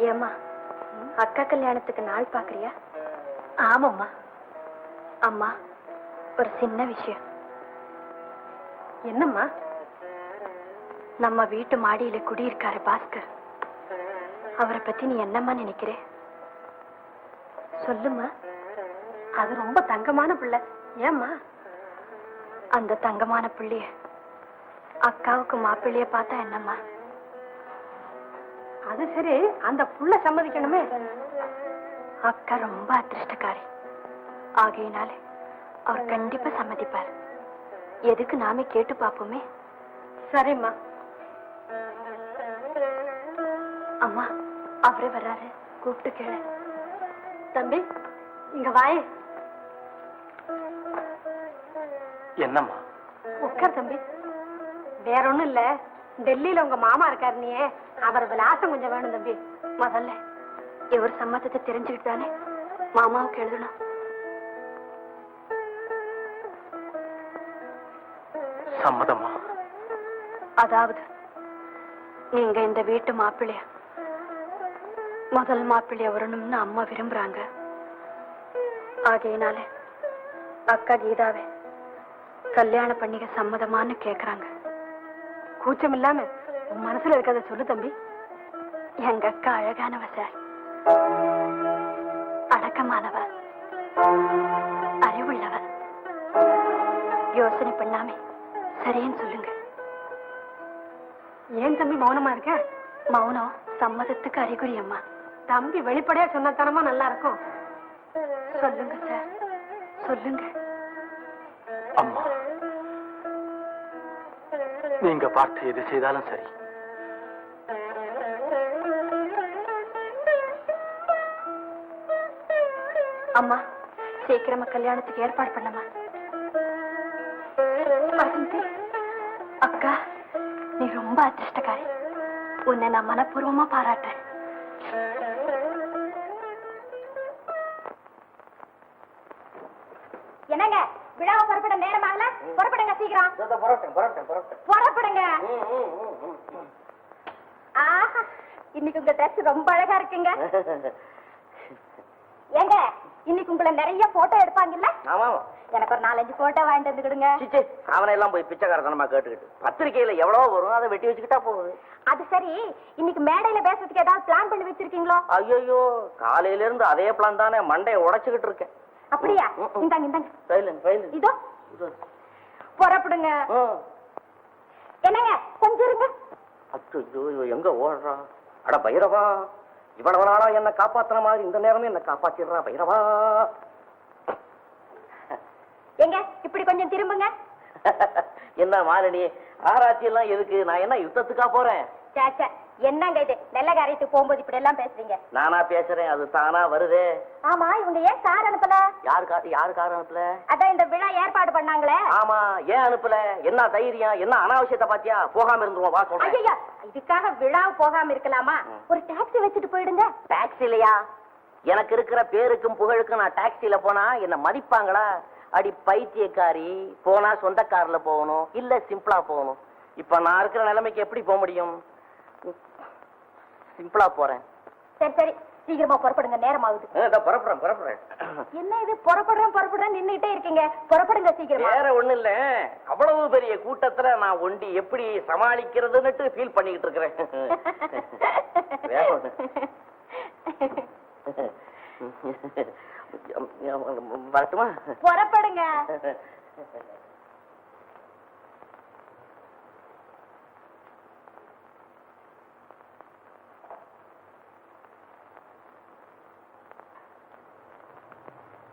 ஏம்மா, அக்கா கல்யாணத்துக்கு நாள் பாக்குறியா? ஆமாம்மா. அம்மா, ஒரு சின்ன விஷயம். என்னம்மா? நம்ம வீட்டு மாடியில குடியிருக்காரு பாஸ்கர். அவரை பத்தி நீ என்னம்மா நினைக்கிற? சொல்லுமா. அது ரொம்ப தங்கமான பிள்ளை. ஏம்மா? அந்த தங்கமான பிள்ளைய அக்காவுக்கு மாப்பிள்ளைய பார்த்தா என்னம்மா? அது சரி, அந்த புள்ள சம்மதிக்கணுமே. அக்கா ரொம்ப அதிர்ஷ்டக்காரி. ஆகையினாலே அவர் கண்டிப்பா சம்மதிப்பார். எதுக்கு நாமே கேட்டு பாப்போமே. சரிம்மா. அம்மா, அவரே வர்றாரு, கூப்பிட்டு கேளு. தம்பி, இங்க வாயே. என்னம்மா? உட்கார் தம்பி. வேற ஒண்ணும் இல்ல, டெல்லியில உங்க மாமா இருக்காரு, நீ அவர் விலாசம் கொஞ்சம் வேணும் தம்பி. முதல்ல இவர் சம்மதத்தை தெரிஞ்சுக்கிட்டு தானே மாமாவுக்கு எழுதணும். சம்மதமா? அதாவது நீங்க இந்த வீட்டு மாப்பிள்ளைய முதல் மாப்பிள்ளைய வரணும்னு அம்மா விரும்புறாங்க. ஆகையினால அக்கா கீதாவை கல்யாணம் பண்ணிக்க சம்மதமானு கேக்குறாங்க. கூச்சம் இல்லாம உன் மனசுல இருக்கிறத சொல்லு தம்பி. எங்க அக்கா அழகானவ சார், அடக்கமானவ, அறிவுள்ளவ. யோசனை பண்ணாமே சரின்னு சொல்லுங்க. ஏன் தம்பி மௌனமா இருக்க? மௌனம் சம்மதத்துக்கு அறிகுறி அம்மா. தம்பி வெளிப்படையா சொன்னத்தனமா நல்லா இருக்கும். சொல்லுங்க சார், சொல்லுங்க. அம்மா, நீங்க பார்த்து எது செய்தாலும் சரி. அம்மா, சீக்கிரமா கல்யாணத்துக்கு ஏற்பாடு பண்ணமா. அக்கா, நீ ரொம்ப அதிர்ஷ்டக்காரி. உன்னை நான் மனப்பூர்வமா பாராட்டுறேன். என்னங்க, விழாவை புறப்பட நேரமாகல? புறப்படுங்க சீக்கிரம். புறப்படுங்க. ஆஹா, இன்னைக்கு உங்க ட்ரெஸ் ரொம்ப அழகா இருக்குங்க. ஏங்க, இன்னைக்கு உங்களை நிறைய போட்டோ எடுப்பாங்கல்ல? எனக்கு ஒரு 4-5 போட்டோ வாங்கிட்டு வந்துடுங்க. அவனை எல்லாம் போய் பிச்சைக்காரத்தனமா கேட்டுக்கிட்டு பத்திரிகையில எவ்வளவு வரும், அதை வெட்டி வச்சுக்கிட்டா போகுது. அது சரி, இன்னைக்கு மேடையில பேசுறதுக்கு ஏதாவது பிளான் பண்ணி வச்சிருக்கீங்களோ? ஐயோ, காலையில இருந்து அதே பிளான் தானே, மண்டையை உடைச்சுக்கிட்டு இருக்கேன். அப்படியா? இந்தாங்க இந்தாங்க. இதோ புறப்படுங்க. என்னங்க, கொஞ்சம் இருங்க. அச்சோ, எங்க ஓடுறா? அட பைரவா, இவ்வளவு நாளா என்ன காப்பாத்துற மாதிரி இந்த நேரமே என்ன காப்பாத்திடுறா பைரவா. எங்க இப்படி கொஞ்சம் திரும்புங்க. என்ன மாலினி, ஆராய்ச்சி எல்லாம் எதுக்கு? நான் என்ன யுத்தத்துக்கா போறேன்? சாச்சா, என்னங்க இது? நல்ல காரியத்துக்கு போகும்போது இப்படி எல்லாம் பேசுறீங்க. நானா பேசுறேன், அது தானா வருதே. ஆமா, இவங்க ஏன் கார் அனுப்பல? யாரு கார் அனுப்பல? அதான் இந்த விழா ஏற்பாடு பண்ணாங்களே. ஆமா, ஏன் அனுப்பல? என்ன தைரியம்? என்ன அனாவசியத்தை பாத்தியா? போகாம இருந்துருவோம், வா சொல்றேன். ஐயா, இதுக்காக விழா போகாம இருக்கலாமா? ஒரு டாக்ஸி வச்சுட்டு போயிடுங்க. டாக்ஸி இல்லையா? எனக்கு இருக்கிற பேருக்கும் புகழுக்கும் நான் டாக்ஸில போனா என்ன மதிப்பாங்களா? அடி பைத்தியக்காரி, போனா சொந்த கார்ல போகணும், இல்ல சிம்பிளா போகணும். இப்ப நான் இருக்கிற நிலைமைக்கு எப்படி போக முடியும்? சிம்பிளா போறேன். சரி சரி, சீக்கிரமா புறப்படுங்க, நேரம் ஆகுது. புறப்படுறேன். என்ன இது புறப்படுறேன் நின்னுட்டே இருக்கீங்க? புறப்படுங்க சீக்கிரமா. வேற ஒண்ணு இல்ல, அவ்வளவு பெரிய கூட்டத்துல நான் ஒண்டி எப்படி சமாளிக்கிறதுன்னு ஃபீல் பண்ணிக்கிட்டு இருக்கிறேன். வரட்டுமா? புறப்படுங்க.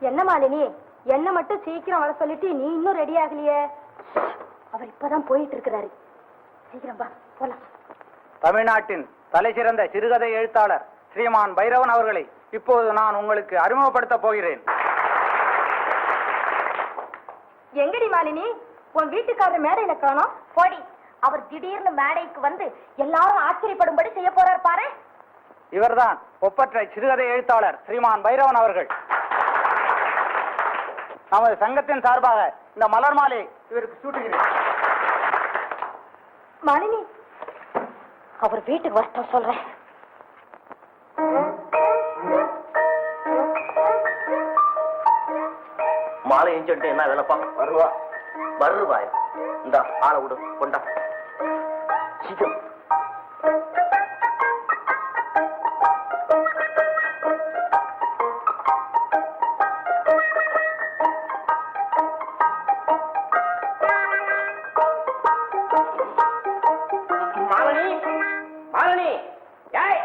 என்ன மாலினி, என்ன மட்டும் சீக்கிரம் வர சொல்லிட்டு நீ இன்னும் ரெடி ஆகலையே? அவர் இப்பதான் போயிட்டு இருக்கிறாரு. சீக்கிரம் வா, போலாம். தமிழ்நாட்டின் தலைசிறந்த சிறுகதை எழுத்தாளர் ஸ்ரீமான் பைரவன் அவர்களை இப்போது நான் உங்களுக்கு அறிமுகப்படுத்த போகிறேன். எங்கடி மாலினி, உன் வீட்டுக்காரர் மேடையில காணோம்? போடி, அவர் திடீர்னு மேடைக்கு வந்து எல்லாரும் ஆச்சரியப்படும்படி செய்ய போறார் பாரு. இவர்தான் ஒப்பற்ற சிறுகதை எழுத்தாளர் ஸ்ரீமான் பைரவன் அவர்கள். நமது சங்கத்தின் சார்பாக இந்த மலர் மாலை இவருக்கு சூட்டுகிறேன். மாலினி, அவர் வீட்டுக்கு வரட்டும் சொல்றேன். மாலை எஞ்சிட்டு என்ன வேலைப்பா? வருவா. வருவாய். இந்த ஆளை விடு, கொண்டா சீக்கிரம். மாலினி, மாலினி, ஏய்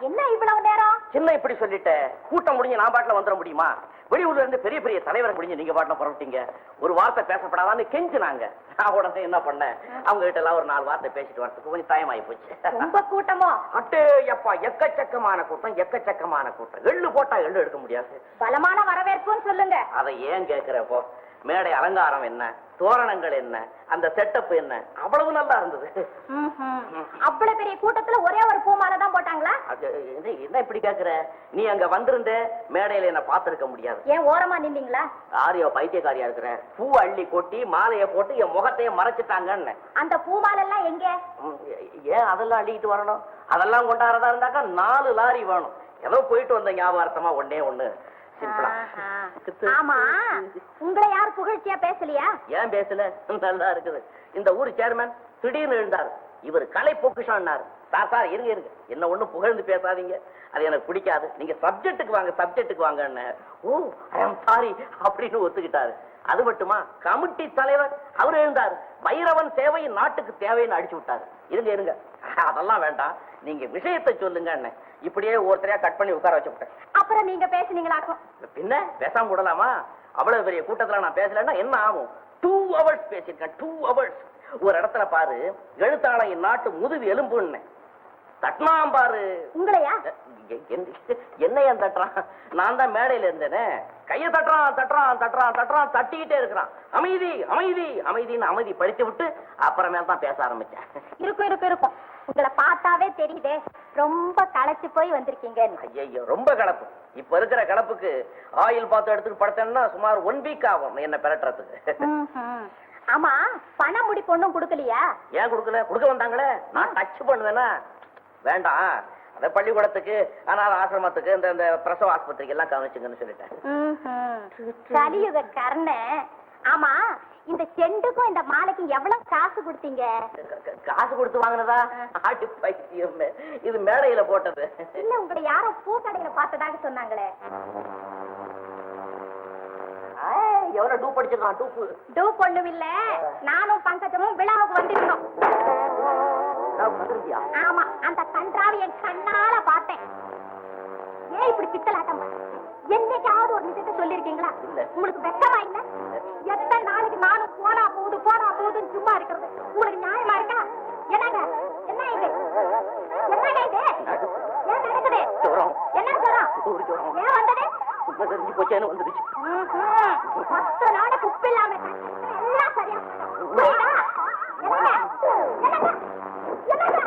என்ன இவ்வளவு நேரம்? சின்ன இப்படி சொல்லிட்ட, கூட்டம் முடிஞ்சு நான் பாட்டுல வந்துட முடியுமா? வெளியூர்ல இருந்து பெரிய பெரிய தலைவர் முடிஞ்சு நீங்க பாட்டுல புறப்பட்டீங்க. ஒரு வார்த்தை பேசப்படாதான்னு கெஞ்சினாங்க. நான் உடனே என்ன பண்ணேன், அவங்க கிட்ட எல்லாம் ஒரு 4 வார்த்தை பேசிட்டு வரதுக்கு கொஞ்சம் டைம் ஆகி போச்சு. ரொம்ப கூட்டமோ? அட்டே எப்பா, எக்கச்சக்கமான கூட்டம், எக்கச்சக்கமான கூட்டம். எள்ளு போட்டா எள்ளு எடுக்க முடியாது. பலமான வரவேற்புன்னு சொல்லுங்க. அதை ஏன் கேக்குறப்போ, மேடை அலங்காரம் என்ன, தோரணங்கள் என்ன, அந்த செட்டப் என்ன, அவ்வளவு நல்லா இருந்தது. அவ்வளவு பெரிய கூட்டத்துல ஒரே ஒரு பூமாலை தான் போட்டாங்களா? என்ன இப்படி கேக்குற? நீ அங்க வந்திருந்த மேடையில என்ன பார்த்திருக்க முடியாது. ஏன் ஓரமா நின்றீங்களா? ஆரியோ பைத்தியக்காரியா இருக்கிற, பூ அள்ளி கொட்டி மாலைய போட்டு என் முகத்தையே மறைச்சிட்டாங்கன்னு. அந்த பூமாலை எல்லாம் எங்க? ஏன் அதெல்லாம் அள்ளிக்கிட்டு வரணும்? அதெல்லாம் கொண்டாடுறதா இருந்தாக்கா 4 லாரி வேணும். ஏதோ போயிட்டு வந்த ஞாபகார்த்தமா ஒண்ணே ஒண்ணு. ஆமா, உங்களை யார் புகழ்ச்சியா பேசலையா? ஏன் பேசல? நல்லா இருக்குது. இந்த ஊர் சேர்மன் திடீர்னு எழுந்தாரு. இவர் கலை பொக்கிஷம்னாரு. சார் இருங்க இருங்க, என்ன ஒண்ணு புகழ்ந்து பேசாதீங்க, அது எனக்கு பிடிக்காது. நீங்க சப்ஜெக்டுக்கு வாங்க, சப்ஜெக்டுக்கு வாங்க. ஓ ஐ அம் சாரி அப்படின்னு ஒத்துக்கிட்டாரு. அது மட்டுமா, கமிட்டி தலைவர் அவர் எழுந்தாரு. பைரவன் சேவை நாட்டுக்கு தேவைன்னு அடிச்சு விட்டாரு. இருங்க இருங்க, அதெல்லாம் வேண்டாம், நீங்க விஷயத்தை சொல்லுங்க. இப்படியே ஒருத்தரையா கட் பண்ணி உட்கார வச்சுட்டேன். அப்புறம் நீங்க பேசுனீங்களாக்கும். பின்ன பேசாம விடலாமா? அவ்வளவு பெரிய கூட்டத்துல நான் பேசலன்னா என்ன ஆகும்? 2 hours பேசிருக்கேன். 2 hours. ஒரு இடத்துல பாரு, எழுத்தாளன் நாட்டு முதுகு எலும்புன்னு தட்டினாம் பாரு. உங்களையா? என்னையா தட்டுறான்? நான் தான் மேடையில இருந்தேனே. கைய தட்டுறான் தட்டுறான் தட்டுறான் தட்டுறான், தட்டிக்கிட்டே இருக்கிறான். அமைதி அமைதி அமைதின்னு அமைதி படித்து விட்டு அப்புறமேல தான் பேச ஆரம்பிச்சேன். இருக்கும் இருக்கும் இருக்கும், உங்களை பார்த்தாவே தெரியுதே ரொம்ப களைச்சு போய் வந்திருக்கீங்க. ஐயோ, ரொம்ப கலப்பு. இப்ப இருக்கிற கலப்புக்கு ஆயில் பாத்து எடுத்துட்டு படுத்தேன்னா சுமார் 1 week ஆகும் என்ன பெறட்டுறதுக்கு. ஆமா, பண முடி பொண்ணும் கொடுக்கலையா? ஏன் கொடுக்கல? கொடுக்க வந்தாங்களே, நான் டச் பண்ணுவேனா? வேண்டாம், அந்த பள்ளிக்கூடத்துக்கு, அனாத ஆசிரமத்துக்கு, இந்த பிரசவ ஆஸ்பத்திரிக்கு எல்லாம் கவனிச்சுங்கன்னு சொல்லிட்டேன். கலியுக கர்ண. ஆமா, இந்த செண்டுக்கும் இந்த மாலைக்கும் எவ்வளவு காசு கொடுத்தீங்க? காசு கொடுத்து வாங்கினதா? ஆட்டு பைத்தியம், இது மேடையில போட்டது. இல்ல, உங்களை யாரோ பூக்கடையில பார்த்ததாக சொன்னாங்களே. எவ்வளவு டூப் படிச்சிருக்கான்? டூப்பு டூப் ஒண்ணும் இல்ல, நானும் பங்கஜமும் விழாவுக்கு வந்திருந்தோம். ஆமா, அந்த கன்றாவை என் கண்ணால பார்த்தேன். ஏன் இப்படி பித்தலாட்டம்? என்னைக்காவது ஒரு நிஜத்தை சொல்லிருக்கீங்களா? உங்களுக்கு வெட்டமா இல்ல? எத்தனை நாளைக்கு நானும் போனா போகுதுன்னு சும்மா இருக்கிறது உங்களுக்கு நியாயமா இருக்கா? என்னங்க என்ன இது? என்னங்க இது? ஏன் நடக்குது? என்ன சொல்றோம்? ஏன் வந்தது? தெரிஞ்சு போச்சேன்னு வந்துடுச்சு. 10 நாளைக்கு உப்பு இல்லாம எல்லாம் சரியா புரியுதா? என்னங்க என்னங்க என்னங்க?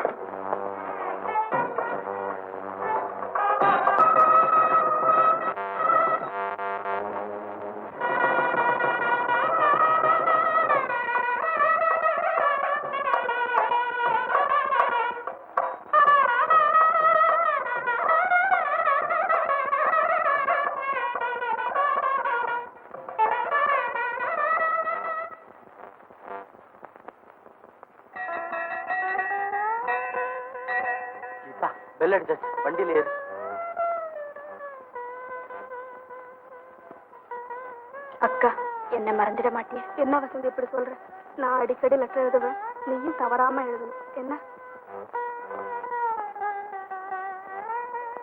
பெல் அடிச்சாச்சு, வண்டியில ஏறு. அக்கா, என்ன மறந்துட மாட்டியா? என்ன வசந்தி எப்படி சொல்ற? நான் அடிக்கடி லெட்டர் எழுதுவேன், நீயும் தவறாம எழுதணும். என்ன?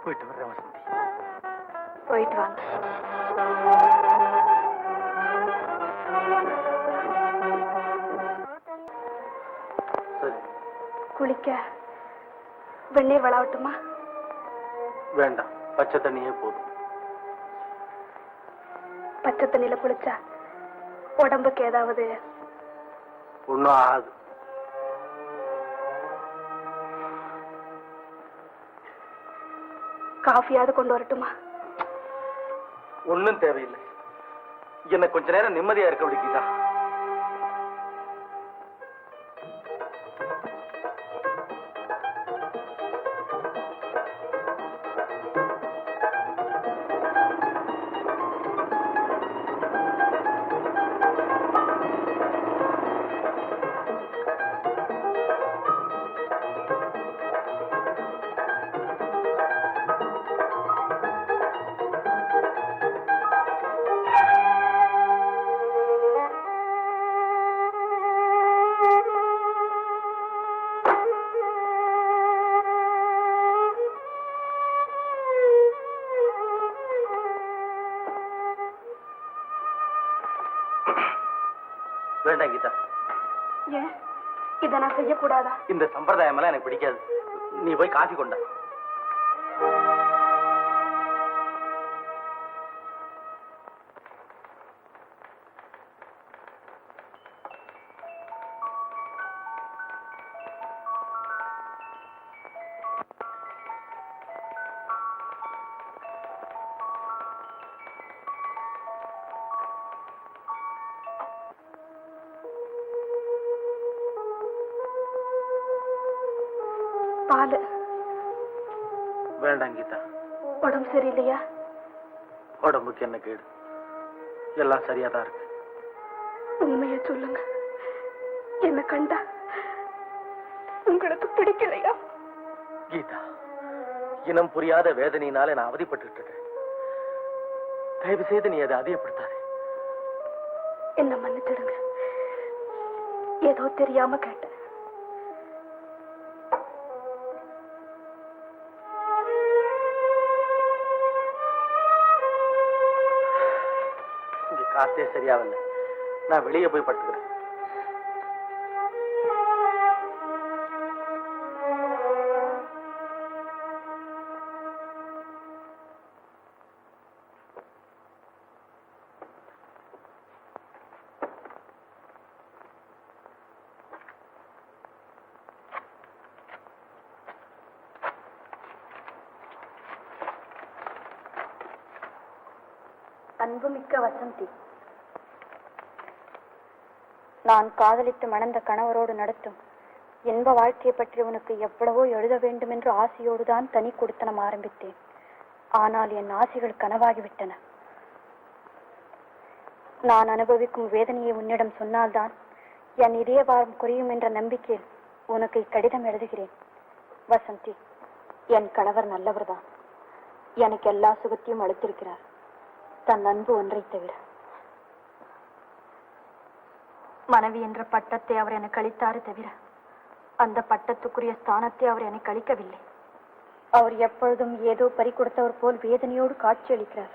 போயிட்டு வர்றேன் வசந்தி. போயிட்டு வாங்க. சரி. குளிக்க வெந்நீர் விளாவட்டுமா? வேண்டாம், பச்சை தண்ணியே போதும். பச்சை தண்ணியில குளிச்சா உடம்புக்கு ஏதாவது? ஒன்னும் ஆகாது. காஃபியாவது கொண்டு வரட்டுமா? ஒன்னும் தேவையில்லை, என்ன கொஞ்ச நேரம் நிம்மதியா இருக்க விடுக்கீதா. இதை நான் செய்யக்கூடாதா? இந்த சம்பிரதாயம் எல்லாம் எனக்கு பிடிக்காது. நீ போய் காஃபி கொண்டா. பாலு வேண்டாம் கீதா. உடம்பு சரியில்லையா? உடம்புக்கு என்ன கேடு? எல்லாம் சரியா தான் இருக்கு. உண்மைய சொல்லுங்க. என்ன கண்டா உங்களுக்கு பிடிக்கலையா? கீதா, இனம் புரியாத வேதனையினால நான் அவதிப்பட்டு இருக்கேன். தயவு செய்து நீ அதை அதிகப்படுத்தாதே. என்ன மன்னிச்சிடுங்க. ஏதோ தெரியாம கேட்டேன். இங்க காத்தே சரியாவில்லை. நான் வெளியே போய் படுத்துக்கிறேன். அன்புமிக்க வசந்தி, நான் காதலித்து மணந்த கணவரோடு நடத்தும் இன்ப வாழ்க்கையை பற்றி உனக்கு எவ்வளவோ எழுத வேண்டும் என்று ஆசையோடுதான் தனி கொடுத்தனம் ஆரம்பித்தேன். ஆனால் என் ஆசைகள் கனவாகிவிட்டன. நான் அனுபவிக்கும் வேதனையை உன்னிடம் சொன்னால்தான் என் இதய பாரம் குறையும் என்ற நம்பிக்கையில் உனக்கு இக்கடிதம் எழுதுகிறேன். வசந்தி, என் கணவர் நல்லவர்தான். எனக்கு எல்லா சுகத்தையும் அளித்திருக்கிறார், தன் அன்பு ஒன்றை தவிர. மனைவி என்ற பட்டத்தை அவர் எனக்கு அளித்தாரு தவிர அந்த பட்டத்துக்குரிய ஸ்தானத்தை அவர் எனக்கு அளிக்கவில்லை. அவர் எப்பொழுதும் ஏதோ பறி கொடுத்தவர் போல் வேதனையோடு காட்சியளிக்கிறார்.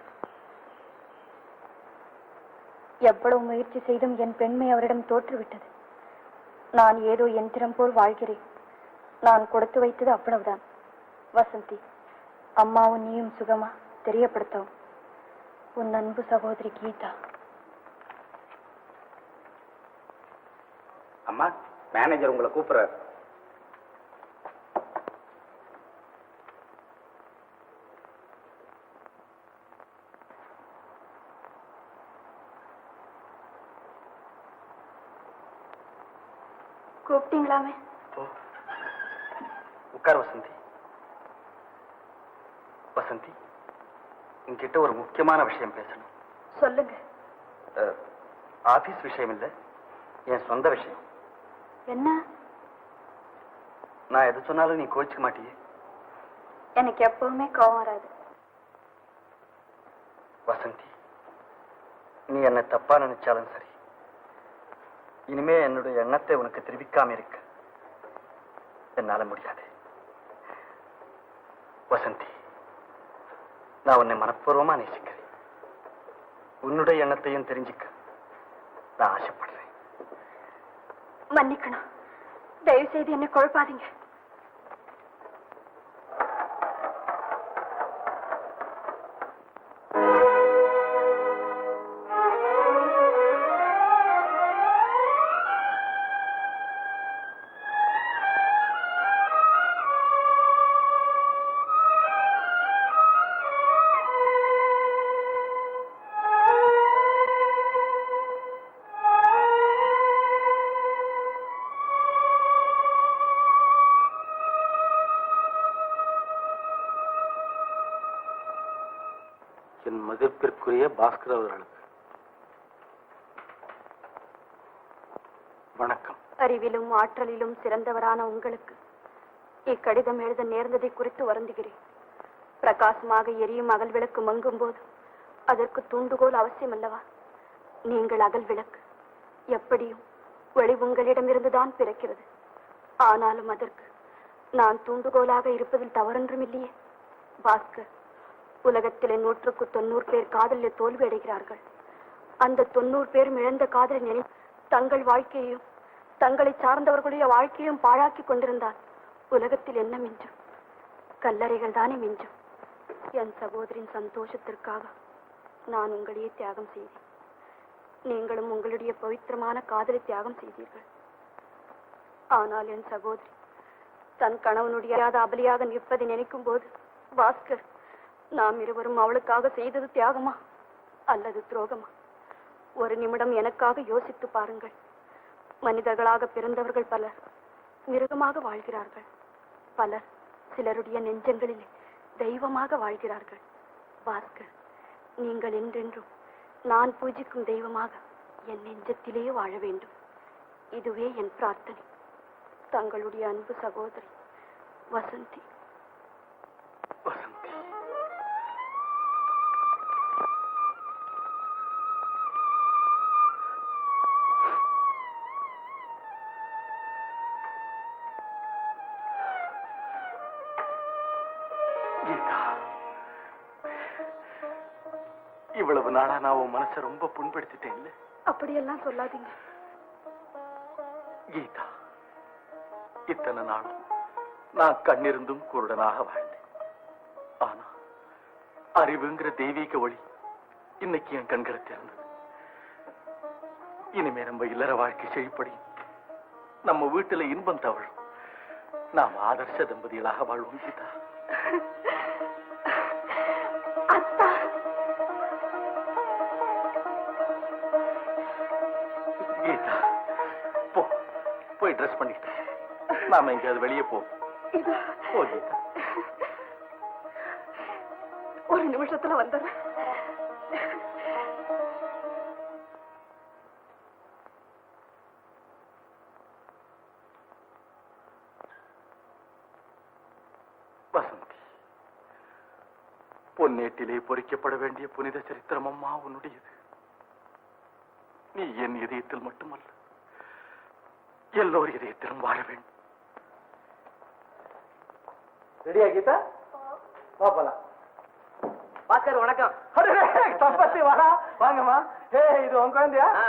எவ்வளவு முயற்சி செய்தும் என் பெண்மை அவரிடம் தோற்றுவிட்டது. நான் ஏதோ எந்திரம் போல் வாழ்கிறேன். நான் கொடுத்து வைத்தது அவ்வளவுதான். வசந்தி, அம்மாவும் நீயும் சுகமா? தெரியப்படுத்தவும். உன் அன்பு சகோதரி கீதா. அம்மா, மேனேஜர் உங்களை கூப்பிடுறாரு. கூப்பிட்டீங்களாமே? உட்கார் வசந்தி. வசந்தி, உன்கிட்ட ஒரு முக்கியமான விஷயம் பேசணும். சொல்லுங்க. ஆபீஸ் விஷயம் இல்ல, என் சொந்த விஷயம். என்ன? நான் எது சொன்னாலும் நீ கோச்சிக்க மாட்டியே? எனக்கு எப்பவுமே கோவம் வராது. வசந்தி, நீ என்ன தப்பா நினைச்சாலும் சரி, இனிமே என்னுடைய எண்ணத்தை உனக்கு தெரிவிக்காம இருக்க என்னால முடியாது. வசந்தி, நான் உன்னை மனப்பூர்வமா நேசிக்கிறேன். உன்னுடைய எண்ணத்தையும் தெரிஞ்சுக்க நான் ஆசைப்படுறேன். மன்னிக்கணும், தயவு செய்து என்னை குழப்பாதீங்க. என் மதிப்பிற்குரிய பாஸ்கர் அவர்களுக்கு வணக்கம். அறிவிலும் ஆற்றலிலும் சிறந்தவரான உங்களுக்கு இக்கடிதம் எழுத நேர்ந்ததை குறித்து வருந்துகிறேன். பிரகாசமாக எரியும் அகல் விளக்கு மங்கும் போது அதற்கு தூண்டுகோல் அவசியம் அல்லவா? நீங்கள் அகல் விளக்கு, எப்படியும் ஒளி உங்களிடமிருந்துதான் பிறக்கிறது. ஆனாலும் அதற்கு நான் தூண்டுகோலாக இருப்பதில் தவறொன்றும் இல்லையே. பாஸ்கர், உலகத்திலே 190 பேர் காதலில் தோல்வி அடைகிறார்கள். அந்த 90 பேரும் இழந்த காதலை நினை தங்கள் வாழ்க்கையையும் தங்களை சார்ந்தவர்களுடைய வாழ்க்கையும் பாழாக்கி கொண்டிருந்தால் உலகத்தில் என்ன மிஞ்சும்? கல்லறைகள் தானே மிஞ்சும். என் சகோதரின் சந்தோஷத்திற்காக நான் உங்களையே தியாகம் செய்தேன். நீங்களும் உங்களுடைய பவித்திரமான காதலை தியாகம் செய்தீர்கள். ஆனால் என் சகோதரி தன் கணவனுடைய அபலியாக நிற்பதை நினைக்கும் போது, பாஸ்கர், நாம் இருவரும் அவளுக்காக செய்தது தியாகமா அல்லது துரோகமா? ஒரு நிமிடம் எனக்காக யோசித்து பாருங்கள். மனிதர்களாக பிறந்தவர்கள் பலர் மிருகமாக வாழ்கிறார்கள். பலர் சிலருடைய நெஞ்சங்களிலே தெய்வமாக வாழ்கிறார்கள். பாஸ்கர், நீங்கள் என்றென்றும் நான் பூஜிக்கும் தெய்வமாக என் நெஞ்சத்திலே வாழ வேண்டும். இதுவே என் பிரார்த்தனை. தங்களுடைய அன்பு சகோதரி வசந்தி. வசந்தி, கீதா, இவ்வளவு நாளா நான் உன் மனசை ரொம்ப புண்படுத்திட்டேன் இல்ல? அப்படியெல்லாம் சொல்லாதீங்க. கீதா, இத்தனை நாளும் நான் கண்ணிருந்தும் குருடனாக வாழ்ந்தேன். ஆனா அறிவுங்கிற தெய்வீக ஒளி இன்னைக்கு என் கண்களை திறந்தது. இனிமே நம்ம இல்லற வாழ்க்கை செழிப்படி, நம்ம வீட்டுல இன்பம் தவழும். நாம் ஆதர்ச தம்பதிகளாக வாழ்வோம். கீதா, கீதா, போ, போய் ட்ரெஸ் பண்ணிட்டு நாம எங்கேயாவது வெளியே போ. போ கீதா. ஒரு நிமிஷத்துல வந்துடுறேன். வசந்தி, பொன்னேட்டிலே பொறிக்கப்பட வேண்டிய புனித சரித்திரம் அம்மா உன்னுடையது. நீ என் இதயத்தில் மட்டுமல்ல, எல்லோர் இதயத்திலும் வாழ வேண்டும். ரெடியா கீதா? போலாம். பாஸ்கர் வணக்கம். சம்பத்தி வாடா, வாங்கம்மா. இது உன் குழந்தையா? ஆ.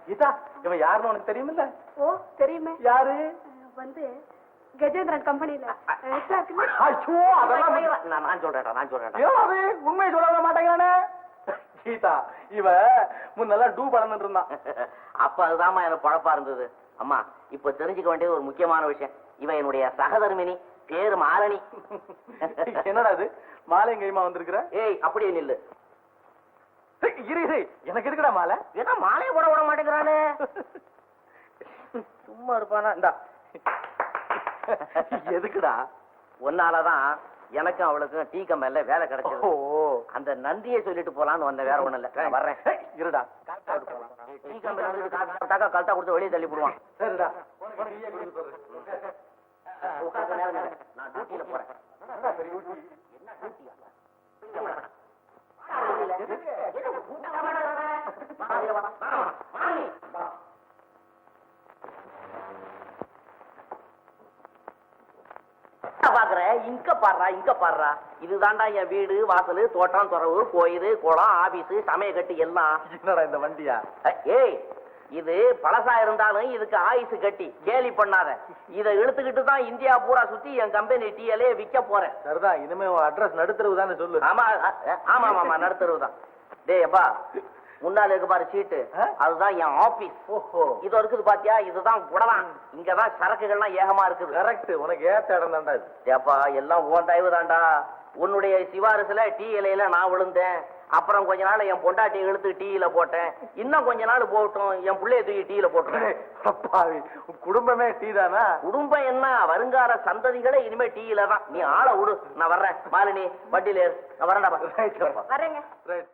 கீதா, இவன் யாருன்னு உனக்கு தெரியுமில்ல? ஓ, தெரியுமே. யாரு? வந்து கஜேந்திரன் கம்பெனில ஐயோ, அதெல்லாம் நான் சொல்றேன்டா, நான் சொல்றேன்டா. ஐயோ, அது உண்மையை சொல்ல மாட்டேங்கிறானே. கீதா, இவ முன்னெல்லாம் டூ பழந்துட்டு இருந்தான். அப்ப அதுதாம்மா எனக்கு பழப்பா இருந்தது. அம்மா, இப்ப தெரிஞ்சுக்க வேண்டியது ஒரு முக்கியமான விஷயம். இவன் என்னுடைய சகதர்மினி, பேரு மாரணி. என்னடா இது, மாலையும் கைமா வந்திருக்கிற? ஏய், அப்படியே நில்லு. இரு இரு, எனக்கு இருக்குடா மாலை. ஏன்னா மாலையை போட விட மாட்டேங்கிறானே. சும்மா இருப்பானா? இந்தா. எதுக்குடா? ஒன்னாலதான் எனக்கும் அவளுக்கும் டீ கம்பெனில வேலை கிடைச்சது. ஓ, அந்த நன்றியை சொல்லிட்டு போலான்னு வந்த, வேற ஒண்ணு இல்ல. நான் வர்றேன். இருடா. டீ கம்பெனி கல்ட்டா கொடுத்து வெளியே தள்ளி போடுவான். சரிடா. உட்கார்ந்து நேரம் இல்லை. நான் டியூட்டியில போறேன். என்ன டியூட்டியா? பாக்குற, இங்க பாடுறா, இங்க பாடுறா. இதுதான்டா என் வீடு, வாசல், தோட்டம், துறவு, கோயில், குளம், ஆபீஸ், சமயக்கட்டு எல்லாம். என்னடா இந்த வண்டியா? ஏய், இது பழசா இருந்தாலும் இதுக்கு ஆயுசு கட்டி, கேலி பண்ணாத. இதை இழுத்துக்கிட்டு தான் இந்தியா பூரா சுத்தி என் கம்பெனி டீஎல்ஏ விற்க போறேன். சரிதான், இனிமே அட்ரஸ் நடுத்தரவு தானே சொல்லு. ஆமா ஆமா ஆமா, நடுத்தரவு தான். டேய் அப்பா, முன்னால இருக்கு பாரு சீட்டு, அதுதான் என் ஆபீஸ். ஓஹோ, இது இருக்குது பாத்தியா, இதுதான் குடலாம். இங்கதான் சரக்குகள்லாம் ஏகமா இருக்குது. கரெக்ட், உனக்கு ஏத்த இடம் தான்டா இது. ஏப்பா, எல்லாம் உன் தயவு தான்டா. உன்னுடைய சிவாரசுல டீ இலையில நான் விழுந்தேன். அப்புறம் கொஞ்ச நாள் என் பொண்டாட்டி இழுத்து டீயில போட்டேன். இன்னும் கொஞ்ச நாள் போகட்டும், என் பிள்ளைய தூக்கி டீயில போட்டுறேன். குடும்பமே டீ தானா? குடும்பம் என்ன, வருங்கால சந்ததிகளே இனிமே டீயில தான். நீ ஆளை விடு, நான் வர்றேன். மாலினி, வண்டியில ஏறு. நான் வரேன்டா. வரேங்க. ரைட்.